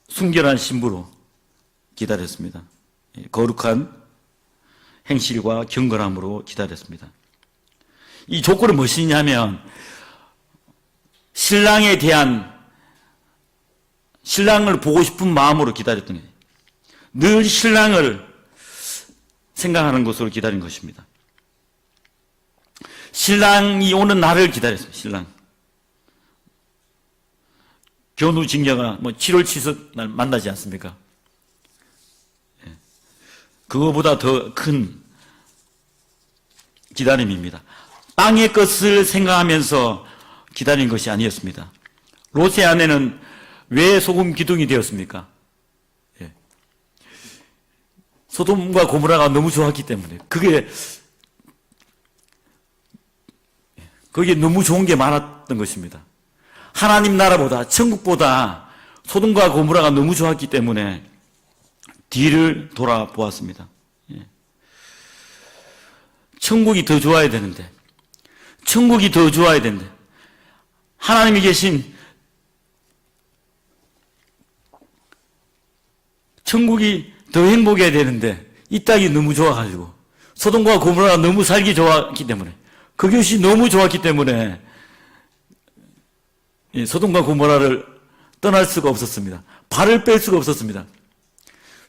순결한 신부로 기다렸습니다. 거룩한 행실과 경건함으로 기다렸습니다. 이 조건은 무엇이냐면 신랑을 보고 싶은 마음으로 기다렸던 거예요. 늘 신랑을 생각하는 것으로 기다린 것입니다. 신랑이 오는 날을 기다렸어요. 신랑. 견우 직녀가 7월 7일 날 만나지 않습니까? 그거보다 더 큰 기다림입니다. 땅의 것을 생각하면서 기다린 것이 아니었습니다. 롯의 아내는 왜 소금 기둥이 되었습니까? 소돔과 고모라가 너무 좋았기 때문에. 그게 거기에 너무 좋은 게 많았던 것입니다. 하나님 나라보다, 천국보다 소돔과 고모라가 너무 좋았기 때문에 뒤를 돌아보았습니다. 예. 천국이 더 좋아야 되는데, 천국이 더 좋아야 되는데, 하나님이 계신 천국이 더 행복해야 되는데 이 땅이 너무 좋아가지고 소돔과 고모라가 너무 살기 좋았기 때문에 그것이 너무 좋았기 때문에 소돔과 고모라를 떠날 수가 없었습니다. 발을 뺄 수가 없었습니다.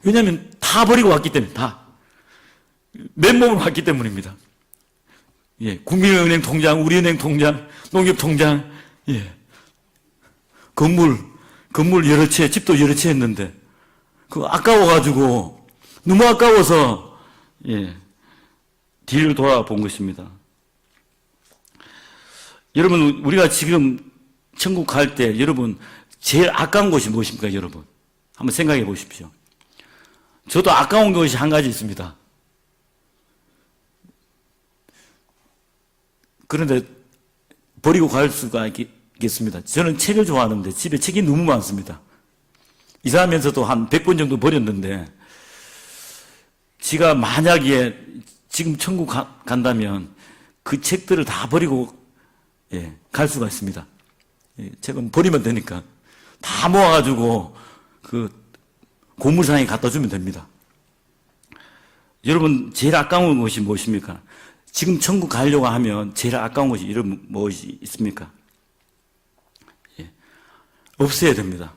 왜냐하면 다 버리고 왔기 때문에 다 맨몸으로 왔기 때문입니다. 예, 국민은행 통장, 우리은행 통장, 농협통장, 예, 건물 여러 채, 집도 여러 채 했는데 그거 아까워가지고 너무 아까워서 예, 뒤를 돌아본 것입니다. 여러분 우리가 지금 천국 갈 때 여러분 제일 아까운 것이 무엇입니까? 여러분 한번 생각해 보십시오. 저도 아까운 것이 한 가지 있습니다. 그런데 버리고 갈 수가 있겠습니다. 저는 책을 좋아하는데 집에 책이 너무 많습니다. 이사하면서도 한 100권 정도 버렸는데 지가 만약에 지금 천국 간다면 그 책들을 다 버리고 예, 갈 수가 있습니다. 예, 책은 버리면 되니까 다 모아가지고 그 고물상에 갖다 주면 됩니다. 여러분 제일 아까운 것이 무엇입니까? 지금 천국 가려고 하면 제일 아까운 것이 이런 무엇이 있습니까? 예, 없애야 됩니다.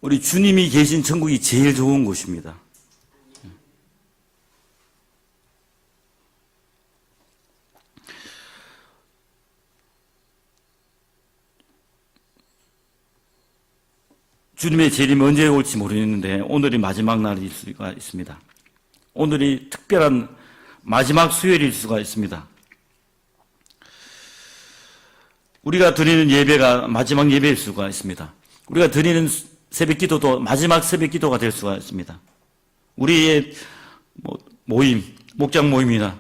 우리 주님이 계신 천국이 제일 좋은 곳입니다. 주님의 재림이 언제 올지 모르겠는데 오늘이 마지막 날일 수가 있습니다. 오늘이 특별한 마지막 수요일일 수가 있습니다. 우리가 드리는 예배가 마지막 예배일 수가 있습니다. 우리가 드리는 새벽 기도도 마지막 새벽 기도가 될 수가 있습니다. 우리의 모임, 목장 모임이나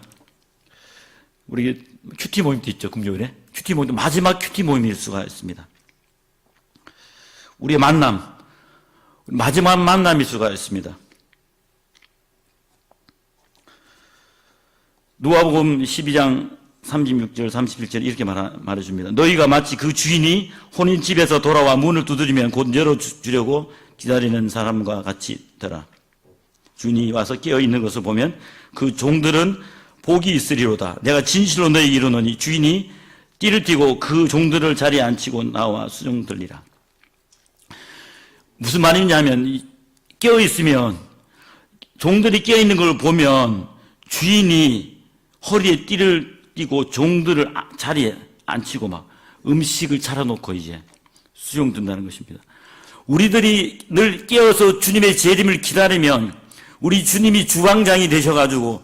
우리 큐티 모임도 있죠. 금요일에 큐티 모임도 마지막 큐티 모임일 수가 있습니다. 우리의 만남, 마지막 만남일 수가 있습니다. 누가복음 12장 36절 31절 이렇게 말해줍니다. 너희가 마치 그 주인이 혼인집에서 돌아와 문을 두드리면 곧 열어주려고 기다리는 사람과 같이 더라. 주인이 와서 깨어있는 것을 보면 그 종들은 복이 있으리로다. 내가 진실로 너희에게 이르노니 주인이 띠를 띠고 그 종들을 자리에 앉히고 나와 수종 들리라. 무슨 말이냐면 깨어있으면 종들이 깨어있는 걸 보면 주인이 허리에 띠를 띠고 종들을 자리에 앉히고 막 음식을 차려놓고 이제 수종 든다는 것입니다. 우리들이 늘 깨어서 주님의 재림을 기다리면 우리 주님이 주방장이 되셔가지고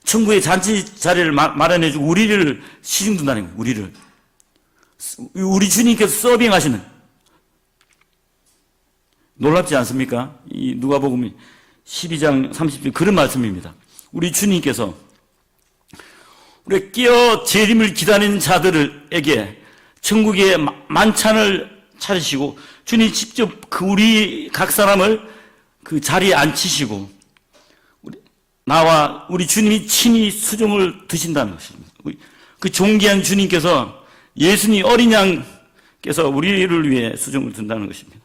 천국의 잔치 자리를 마련해주고 우리를 시중 든다는 거예요. 우리를. 우리 주님께서 서빙하시는. 놀랍지 않습니까? 이 누가복음 12장 30절 그런 말씀입니다. 우리 주님께서 우리 깨어 재림을 기다리는 자들에게 천국의 만찬을 차리시고 주님 직접 그 우리 각 사람을 그 자리에 앉히시고 나와 우리 주님이 친히 수종을 드신다는 것입니다. 그 존귀한 주님께서 예수님 어린 양께서 우리를 위해 수종을 든다는 것입니다.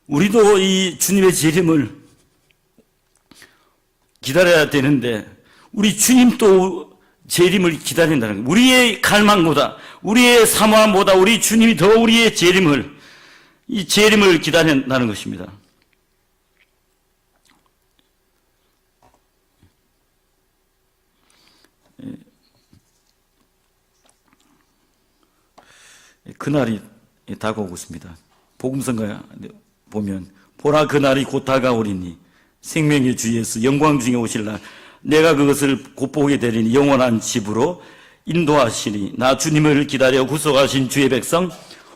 우리도 이 주님의 재림을 기다려야 되는데 우리 주님도 재림을 기다린다는 거예요. 우리의 갈망보다 우리의 사모함보다 우리 주님이 더 우리의 재림을 이 재림을 기다린다는 것입니다. 그날이 다가오고 있습니다. 복음성가 보면 보라 그날이 곧 다가오리니 생명의 주 예수 영광 중에 오실 날 내가 그것을 곧 보게 되리니 영원한 집으로 인도하시니 나 주님을 기다려 구속하신 주의 백성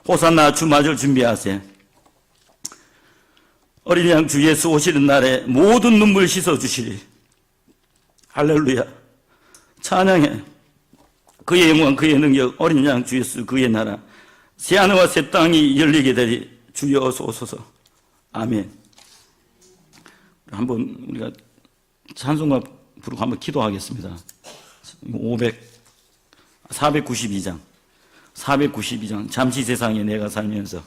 호산나 주맞을 준비하세. 어린 양 주 예수 오시는 날에 모든 눈물 씻어주시리. 할렐루야. 찬양해. 그의 영광, 그의 능력, 어린 양 주 예수, 그의 나라, 새하늘과 새 땅이 열리게 되리. 주여 어서 오소서. 아멘. 한번 우리가 찬송가 부르고 한번 기도하겠습니다. 492장. 잠시 세상에 내가 살면서.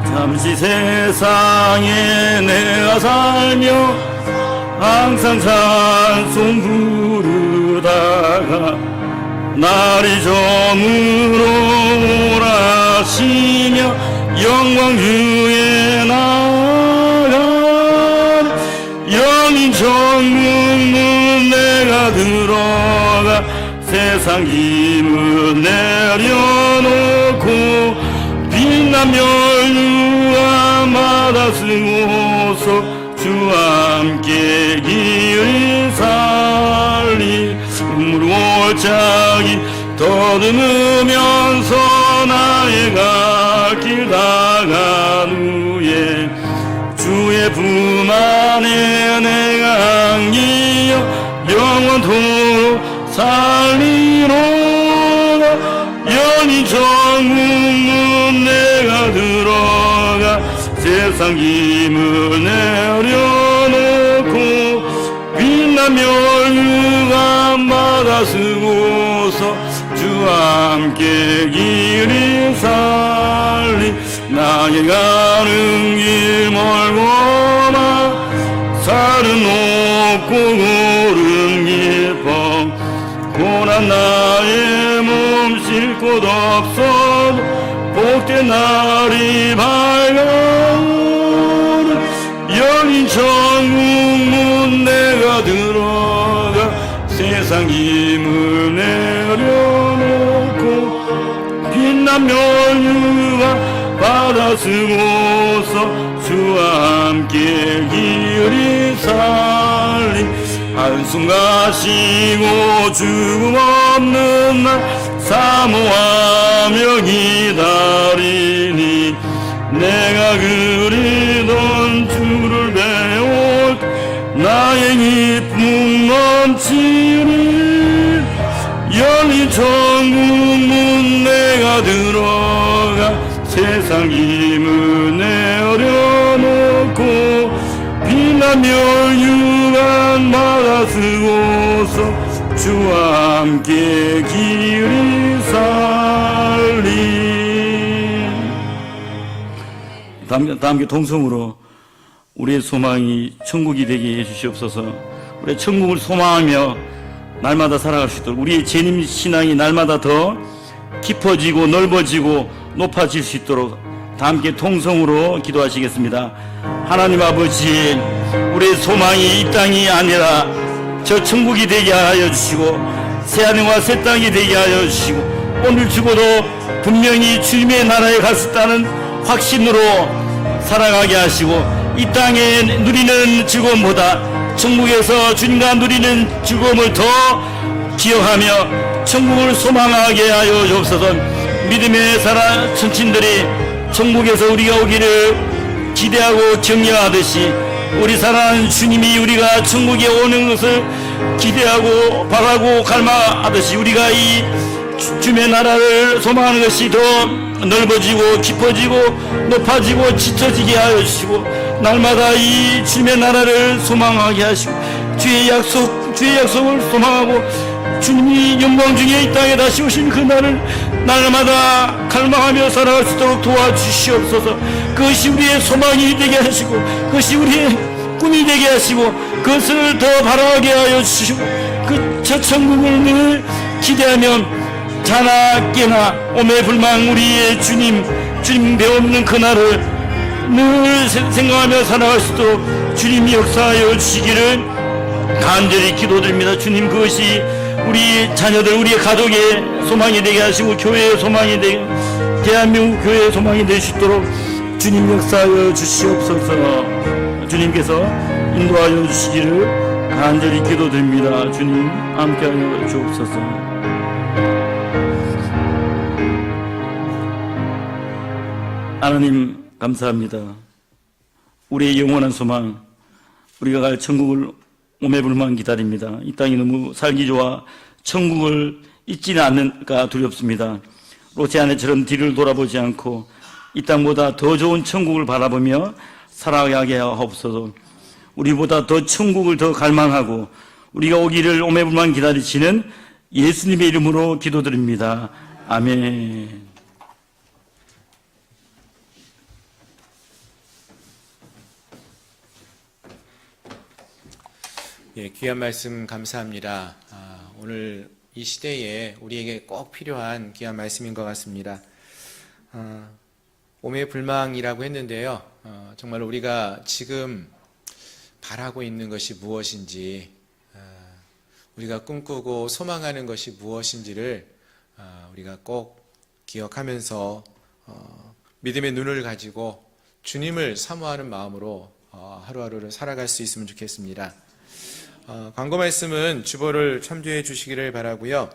잠시 세상에 내가 살며 항상 찬송 부르다가 날이 저물어 오라시며 영광 주에 나가 영인 천국문 내가 들어가 세상 힘을 내려놓고 빛나며 유아마다 쓰고서 주와 함께 길이 살리 물골짜기 더듬으면서 나의 갈 길 다간 후에 주의 품 안에 내가 안기어 영원토록 살리로다 영이 천국문 내가 들어가 세상 힘을 내려놓고 빛나며 유감 받아 쓰고서 주와 함께 길이 살리 나의 가는 길 멀고나 살은 높고 고른 길법 고난 나의 몸 쉴 곳 없어도 복된 날이 밝아오는 영인 천국문 내가 들어가 세상 힘을 내려놓고 빛나며 유가 받아 쓰고서 주와 함께 길이 살리 한숨 가시고 죽음 없는 날 사모하며 기다리니 내가 그리던 주를 배울 나의 기쁨 넘치리 열린 천국문 내가 들어가 세상 힘을 내려놓고 빛나며 유감 받아 쓰고서 주와 함께 길이 살리. 다 함께 동성으로 우리의 소망이 천국이 되게 해주시옵소서. 우리의 천국을 소망하며 날마다 살아갈 수 있도록 우리의 재림 신앙이 날마다 더 깊어지고 넓어지고 높아질 수 있도록 다 함께 통성으로 기도하시겠습니다. 하나님 아버지, 우리의 소망이 이 땅이 아니라 저 천국이 되게 하여 주시고 새하늘과 새 땅이 되게 하여 주시고 오늘 죽어도 분명히 주님의 나라에 갈 수 있다는 확신으로 살아가게 하시고 이 땅에 누리는 즐거움보다 천국에서 주님과 누리는 즐거움을 더 기억하며 천국을 소망하게 하여 주옵소서. 믿음의 사랑 천친들이 천국에서 우리가 오기를 기대하고 경영하듯이 우리 사랑하는 주님이 우리가 천국에 오는 것을 기대하고 바라고 갈망하듯이 우리가 이 주님의 나라를 소망하는 것이 더 넓어지고 깊어지고 높아지고 짙어지게 하여 주시고 날마다 이 주님의 나라를 소망하게 하시고 주의 약속을 소망하고 주님이 영광 중에 이 땅에 다시 오신 그날을 날마다 갈망하며 살아갈 수 있도록 도와주시옵소서. 그것이 우리의 소망이 되게 하시고 그것이 우리의 꿈이 되게 하시고 그것을 더 바라게 하여 주시고 그 저 천국을 늘 기대하며 자나 깨나 오매불망 우리의 주님 배우는 그날을 늘 생각하며 살아갈 수 있도록 주님이 역사하여 주시기를 간절히 기도드립니다. 주님, 그것이 우리 자녀들 우리의 가족의 소망이 되게 하시고 교회의 소망이 되게 대한민국 교회의 소망이 될 수 있도록 주님 역사하여 주시옵소서. 주님께서 인도하여 주시기를 간절히 기도드립니다. 주님 함께하여 주옵소서. 하나님 감사합니다. 우리의 영원한 소망, 우리가 갈 천국을 오매불만 기다립니다. 이 땅이 너무 살기 좋아 천국을 잊지는 않을까 두렵습니다. 롯의 아내처럼 뒤를 돌아보지 않고 이 땅보다 더 좋은 천국을 바라보며 살아가게 하옵소서. 우리보다 더 천국을 더 갈망하고 우리가 오기를 오매불만 기다리시는 예수님의 이름으로 기도드립니다. 아멘. 예, 귀한 말씀 감사합니다. 오늘 이 시대에 우리에게 꼭 필요한 귀한 말씀인 것 같습니다. 오매불망이라고 했는데요. 정말 우리가 지금 바라고 있는 것이 무엇인지, 우리가 꿈꾸고 소망하는 것이 무엇인지를 우리가 꼭 기억하면서 믿음의 눈을 가지고 주님을 사모하는 마음으로 하루하루를 살아갈 수 있으면 좋겠습니다. 광고 말씀은 주보를 참조해 주시기를 바라고요.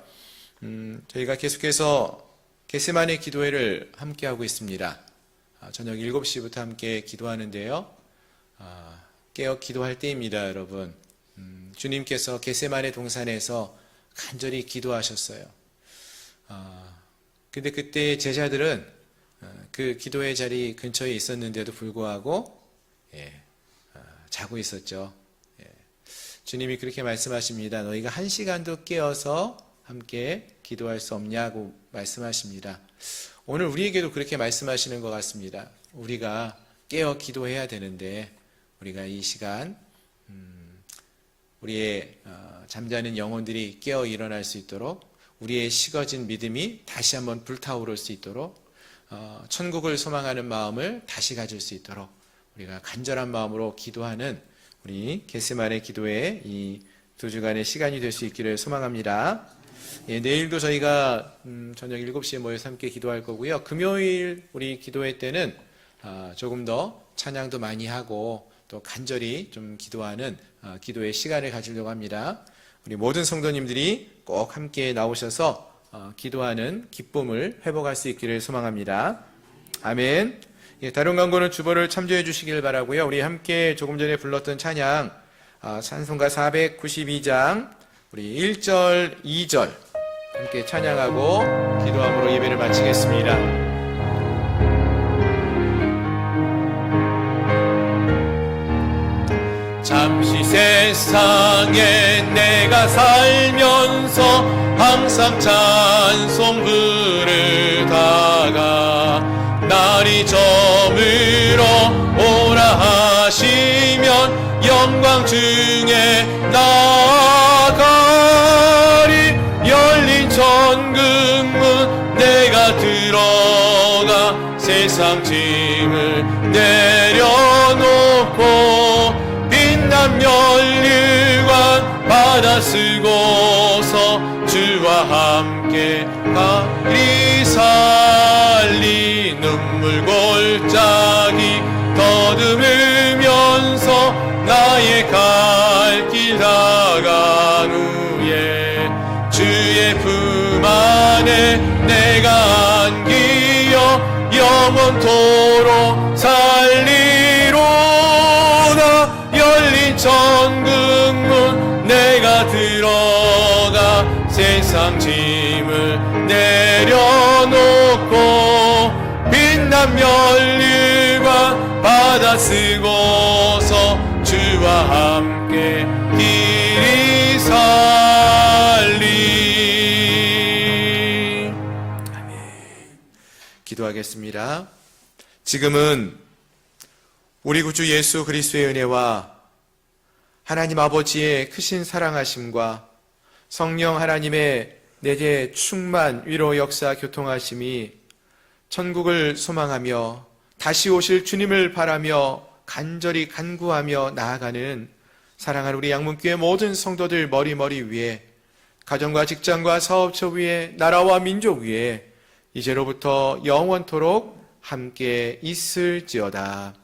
저희가 계속해서 겟세마네 기도회를 함께하고 있습니다. 저녁 7시부터 함께 기도하는데요. 깨어 기도할 때입니다, 여러분. 주님께서 겟세마네 동산에서 간절히 기도하셨어요. 근데 그때 제자들은 그 기도의 자리 근처에 있었는데도 불구하고 자고 있었죠. 주님이 그렇게 말씀하십니다. 너희가 1시간도 깨어서 함께 기도할 수 없냐고 말씀하십니다. 오늘 우리에게도 그렇게 말씀하시는 것 같습니다. 우리가 깨어 기도해야 되는데 우리가 이 시간 우리의 잠자는 영혼들이 깨어 일어날 수 있도록, 우리의 식어진 믿음이 다시 한번 불타오를 수 있도록, 천국을 소망하는 마음을 다시 가질 수 있도록 우리가 간절한 마음으로 기도하는 우리 겟세마네 기도회 이 2주간의 시간이 될 수 있기를 소망합니다. 내일도 저희가 저녁 7시에 모여서 함께 기도할 거고요. 금요일 우리 기도회 때는 조금 더 찬양도 많이 하고 또 간절히 좀 기도하는 기도의 시간을 가지려고 합니다. 우리 모든 성도님들이 꼭 함께 나오셔서 기도하는 기쁨을 회복할 수 있기를 소망합니다. 아멘. 다른 광고는 주보를 참조해 주시길 바라고요. 우리 함께 조금 전에 불렀던 찬양 찬송가 492장 우리 1절, 2절 함께 찬양하고 기도함으로 예배를 마치겠습니다. 잠시 세상에 내가 살면서 항상 찬송 부르다가 날이 저물어 오라 하시면 영광 중에 나아가리. 열린 천국문 내가 들어가 세상 짐을 내려놓고 빛난 면류관 받아 쓰고서 주와 함께 가리 살리. 눈물 골짜기 더듬으면서 나의 갈 길 나간 후에 주의 품 안에 내가 안기어 영원토록 살리로다. 열린 천국문 내가 들어가 세상 짐을 내려놓고 빛난 면류관 받아 쓰고서 주와 함께 길이 살리. 아멘. 기도하겠습니다. 지금은 우리 구주 예수 그리스도의 은혜와 하나님 아버지의 크신 사랑하심과 성령 하나님의 내재 충만 위로 역사 교통하심이 천국을 소망하며 다시 오실 주님을 바라며 간절히 간구하며 나아가는 사랑하는 우리 양문교회 모든 성도들 머리 위에, 가정과 직장과 사업처 위에, 나라와 민족 위에 이제로부터 영원토록 함께 있을지어다.